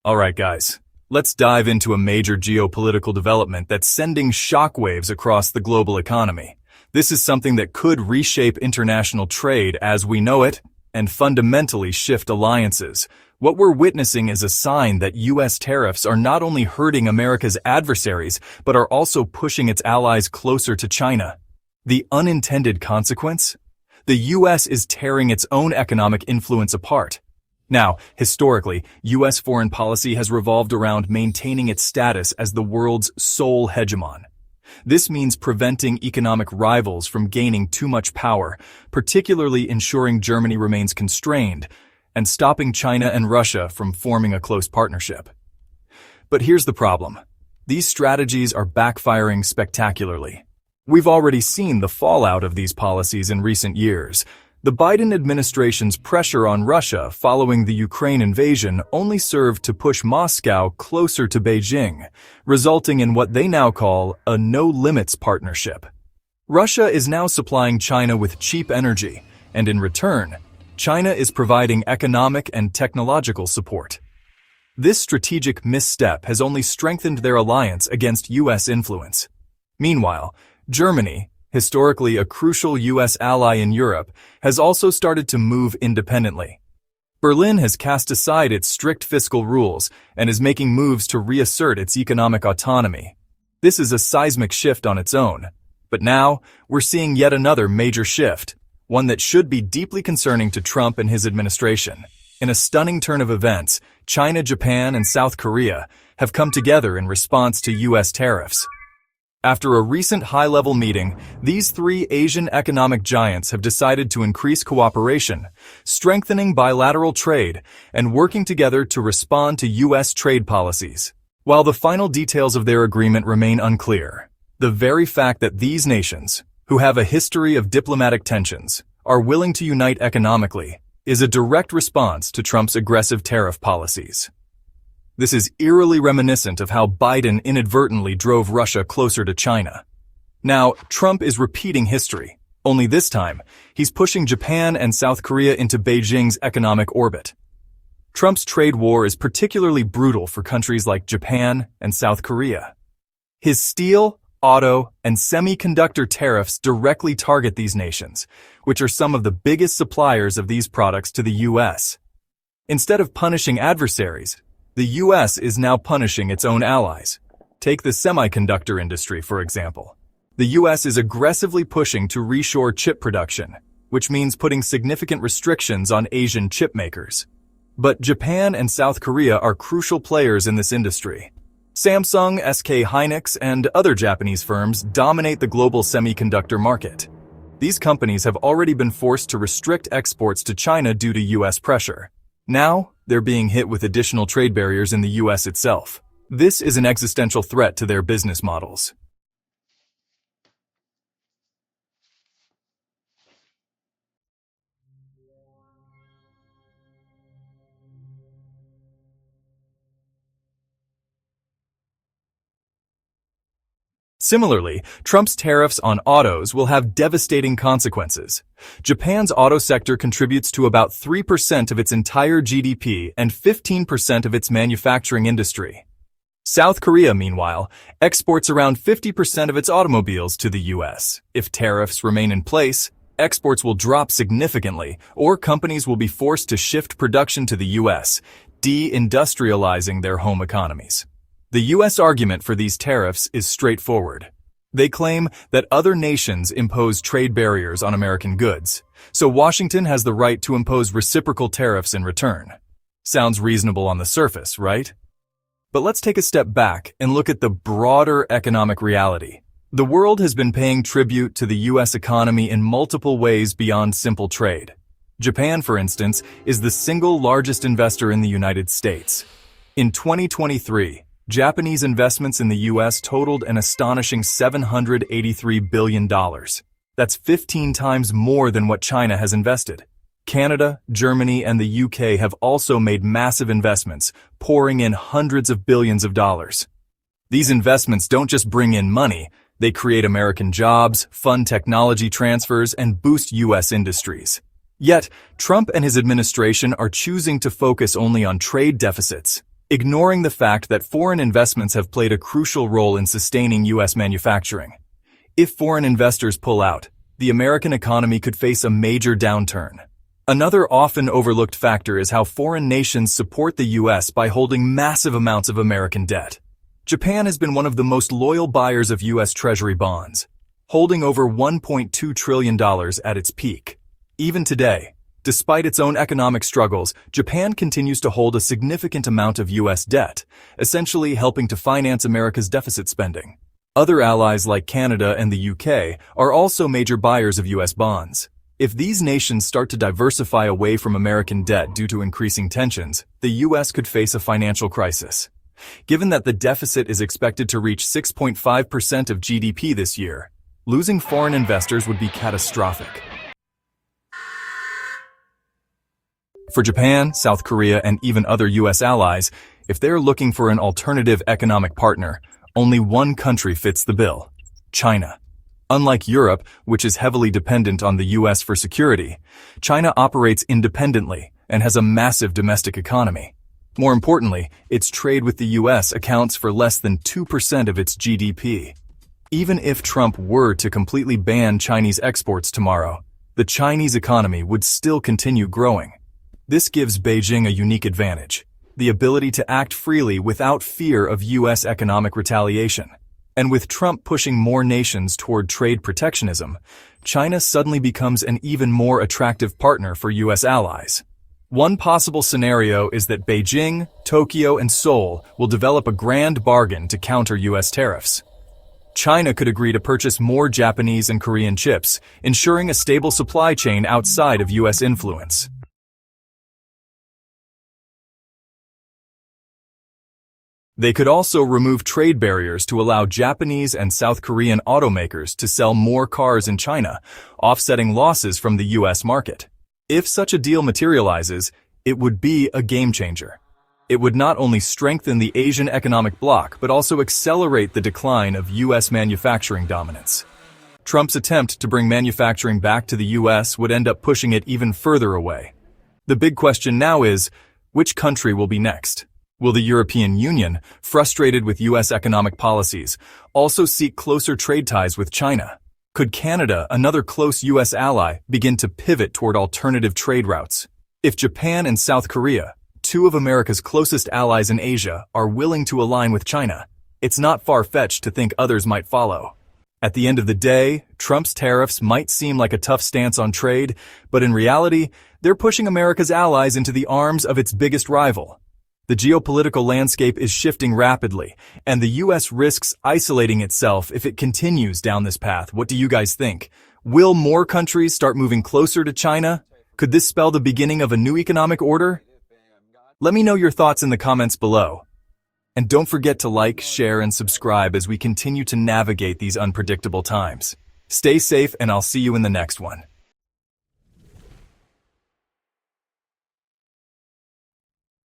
Alright guys, let's dive into a major geopolitical development that's sending shockwaves across the global economy. This is something that could reshape international trade as we know it and fundamentally shift alliances. What we're witnessing is a sign that U.S. tariffs are not only hurting America's adversaries, but are also pushing its allies closer to China. The unintended consequence? The U.S. is tearing its own economic influence apart. Now, historically, U.S. foreign policy has revolved around maintaining its status as the world's sole hegemon. This means preventing economic rivals from gaining too much power, particularly ensuring Germany remains constrained, and stopping China and Russia from forming a close partnership. But here's the problem. These strategies are backfiring spectacularly. We've already seen the fallout of these policies in recent years. The Biden administration's pressure on Russia following the Ukraine invasion only served to push Moscow closer to Beijing, resulting in what they now call a no-limits partnership. Russia is now supplying China with cheap energy, and in return, China is providing economic and technological support. This strategic misstep has only strengthened their alliance against U.S. influence. Meanwhile, Germany, historically a crucial U.S. ally in Europe, has also started to move independently. Berlin has cast aside its strict fiscal rules and is making moves to reassert its economic autonomy. This is a seismic shift on its own. But now, we're seeing yet another major shift, one that should be deeply concerning to Trump and his administration. In a stunning turn of events, China, Japan, and South Korea have come together in response to U.S. tariffs. After a recent high-level meeting, these three Asian economic giants have decided to increase cooperation, strengthening bilateral trade, and working together to respond to U.S. trade policies. While the final details of their agreement remain unclear, the very fact that these nations, who have a history of diplomatic tensions, are willing to unite economically is a direct response to Trump's aggressive tariff policies. This is eerily reminiscent of how Biden inadvertently drove Russia closer to China. Now, Trump is repeating history, only this time, he's pushing Japan and South Korea into Beijing's economic orbit. Trump's trade war is particularly brutal for countries like Japan and South Korea. His steel, auto, and semiconductor tariffs directly target these nations, which are some of the biggest suppliers of these products to the U.S. Instead of punishing adversaries, the U.S. is now punishing its own allies. Take the semiconductor industry, for example. The U.S. is aggressively pushing to reshore chip production, which means putting significant restrictions on Asian chip makers. But Japan and South Korea are crucial players in this industry. Samsung, SK Hynix, and other Japanese firms dominate the global semiconductor market. These companies have already been forced to restrict exports to China due to U.S. pressure. Now, they're being hit with additional trade barriers in the U.S. itself. This is an existential threat to their business models. Similarly, Trump's tariffs on autos will have devastating consequences. Japan's auto sector contributes to about 3% of its entire GDP and 15% of its manufacturing industry. South Korea, meanwhile, exports around 50% of its automobiles to the U.S. If tariffs remain in place, exports will drop significantly, or companies will be forced to shift production to the U.S., de-industrializing their home economies. The U.S. argument for these tariffs is straightforward. They claim that other nations impose trade barriers on American goods, so Washington has the right to impose reciprocal tariffs in return. Sounds reasonable on the surface, right? But let's take a step back and look at the broader economic reality. The world has been paying tribute to the U.S. economy in multiple ways beyond simple trade. Japan, for instance, is the single largest investor in the United States. In 2023, Japanese investments in the U.S. totaled an astonishing $783 billion. That's 15 times more than what China has invested. Canada, Germany, and the U.K. have also made massive investments, pouring in hundreds of billions of dollars. These investments don't just bring in money, they create American jobs, fund technology transfers, and boost U.S. industries. Yet, Trump and his administration are choosing to focus only on trade deficits. ignoring the fact that foreign investments have played a crucial role in sustaining U.S. manufacturing. If foreign investors pull out, the American economy could face a major downturn. Another often overlooked factor is how foreign nations support the U.S. by holding massive amounts of American debt. Japan has been one of the most loyal buyers of U.S. Treasury bonds, holding over $1.2 trillion at its peak. Even today, despite its own economic struggles, Japan continues to hold a significant amount of U.S. debt, essentially helping to finance America's deficit spending. Other allies like Canada and the UK are also major buyers of U.S. bonds. If these nations start to diversify away from American debt due to increasing tensions, the U.S. could face a financial crisis. Given that the deficit is expected to reach 6.5% of GDP this year, losing foreign investors would be catastrophic. For Japan, South Korea, and even other U.S. allies, if they're looking for an alternative economic partner, only one country fits the bill: China. Unlike Europe, which is heavily dependent on the U.S. for security, China operates independently and has a massive domestic economy. More importantly, its trade with the U.S. accounts for less than 2% of its GDP. Even if Trump were to completely ban Chinese exports tomorrow, the Chinese economy would still continue growing. This gives Beijing a unique advantage: the ability to act freely without fear of U.S. economic retaliation. And with Trump pushing more nations toward trade protectionism, China suddenly becomes an even more attractive partner for U.S. allies. One possible scenario is that Beijing, Tokyo, and Seoul will develop a grand bargain to counter U.S. tariffs. China could agree to purchase more Japanese and Korean chips, ensuring a stable supply chain outside of U.S. influence. They could also remove trade barriers to allow Japanese and South Korean automakers to sell more cars in China, offsetting losses from the U.S. market. If such a deal materializes, it would be a game changer. It would not only strengthen the Asian economic bloc, but also accelerate the decline of U.S. manufacturing dominance. Trump's attempt to bring manufacturing back to the U.S. would end up pushing it even further away. The big question now is, which country will be next? Will the European Union, frustrated with U.S. economic policies, also seek closer trade ties with China? Could Canada, another close U.S. ally, begin to pivot toward alternative trade routes? If Japan and South Korea, two of America's closest allies in Asia, are willing to align with China, it's not far-fetched to think others might follow. At the end of the day, Trump's tariffs might seem like a tough stance on trade, but in reality, they're pushing America's allies into the arms of its biggest rival. The geopolitical landscape is shifting rapidly, and the U.S. risks isolating itself if it continues down this path. What do you guys think? Will more countries start moving closer to China? Could this spell the beginning of a new economic order? Let me know your thoughts in the comments below. And don't forget to like, share, and subscribe as we continue to navigate these unpredictable times. Stay safe, and I'll see you in the next one.